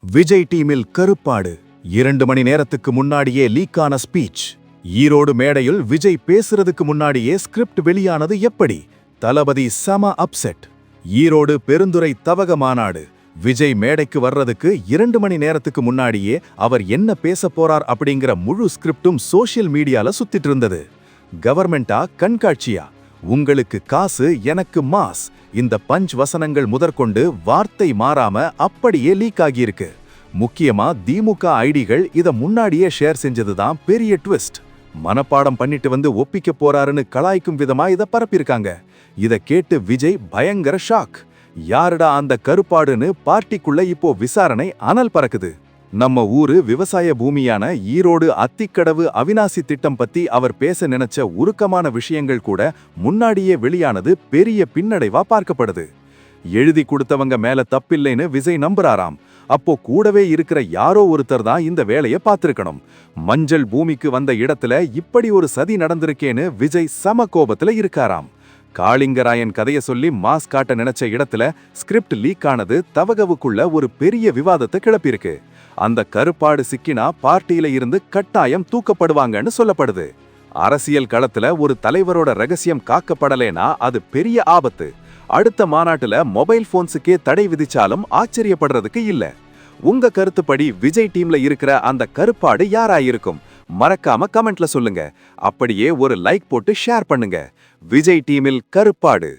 விஜய் டீமில் கருப்பாடு 2 மணி நேரத்துக்கு முன்னாடியே லீக்கான ஸ்பீச். ஈரோடு மேடையில் விஜய் பேசுறதுக்கு முன்னாடியே ஸ்கிரிப்ட் வெளியானது எப்படி? தளபதி செம அப்செட். ஈரோடு பெருந்துறை தவக மாநாடு. விஜய் மேடைக்கு வர்றதுக்கு 2 மணி நேரத்துக்கு முன்னாடியே அவர் என்ன பேச போறார் அப்படிங்கிற முழு ஸ்கிரிப்டும் சோஷியல் மீடியால சுத்திட்டு இருந்தது. கவர்மெண்டா கண்காட்சியா? உங்களுக்கு காசு எனக்கு மாஸ், இந்த பஞ்ச் வசனங்கள் முதற்கொண்டு வார்த்தை மாறாம அப்படியே லீக் ஆகியிருக்கு. முக்கியமா திமுக ஐடிகள் இத முன்னாடியே ஷேர் செஞ்சதுதான் பெரிய ட்விஸ்ட். மனப்பாடம் பண்ணிட்டு வந்து ஒப்பிக்க போறாருன்னு கலாய்க்கும் விதமா இத பரப்பியிருக்காங்க. இத கேட்டு விஜய் பயங்கர ஷாக். யாருடா அந்த கருப்பாடுன்னு பார்ட்டிக்குள்ள இப்போ விசாரணை அனல் பறக்குது. நம்ம ஊரு விவசாய பூமியான ஈரோடு அத்திக்கடவு அவினாசி திட்டம் பத்தி அவர் பேச நினைச்ச உருக்கமான விஷயங்கள் கூட முன்னாடியே வெளியானது பெரிய பின்னடைவா பார்க்கப்படுது. எழுதி கொடுத்தவங்க மேல தப்பில்லைன்னு விஜய் நம்புறாராம். அப்போ கூடவே இருக்கிற யாரோ ஒருத்தர் தான் இந்த வேலைய பார்த்திருக்கணும். மஞ்சள் பூமிக்கு வந்த இடத்துல இப்படி ஒரு சதி நடந்திருக்கேன்னு விஜய் சம கோபத்துல இருக்காராம். காளிங்கராயன் கதைய சொல்லி மாஸ் காட்ட நினைச்ச இடத்துல ஸ்கிரிப்ட் லீக் ஆனது தவகவுக்குள்ள ஒரு பெரிய விவாதத்தை கிளப்பியிருக்கு. அந்த கருப்பாடு சிக்கினா பார்ட்டியில இருந்து கட்டாயம் தூக்கப்படுவாங்கன்னு சொல்லப்படுது. அரசியல் களத்துல ஒரு தலைவரோட ரகசியம் காக்கப்படலேனா அது பெரிய ஆபத்து. அடுத்த மாநாட்டுல மொபைல் போன்ஸுக்கே தடை விதிச்சாலும் ஆச்சரியப்படுறதுக்கு இல்ல. உங்க கருத்துப்படி விஜய் டீம்ல இருக்கிற அந்த கருப்பாடு யாராயிருக்கும்? மறக்காம கமெண்ட்ல சொல்லுங்க. அப்படியே ஒரு லைக் போட்டு ஷேர் பண்ணுங்க. விஜய் டீமில் கருப்பாடு.